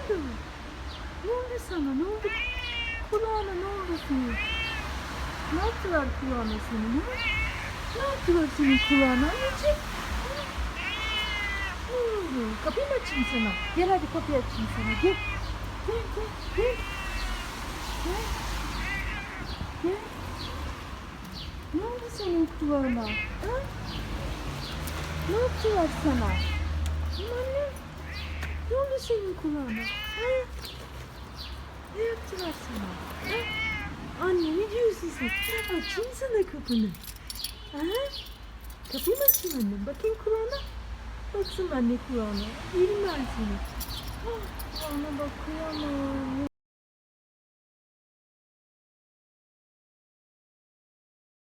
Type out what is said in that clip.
oldu? Ne oldu sana? Ne oldu? Kulağına ne oldu senin? Ne yaptılar kulağına senin? Ha? Ne yaptılar senin kulağına? Anneciğim. Ne oldu? Kapıyı mı açayım sana? Gel hadi kapıyı açayım sana. Gel. Gel gel gel. Gel. Gel. Ne oldu senin kulağına? Ha? Ne yaptılar sana? Anne. Ne oldu senin kulağına? Ha? Ne yaptılar sana? Ha? Anne ne diyorsun sen? Açayım sana kapını. Ha? Kapıyı mı açayım annem? Bakayım kulağına. Baksın anne kulağına. Yerim ben seni. Ah, kulağına bak kıyamam.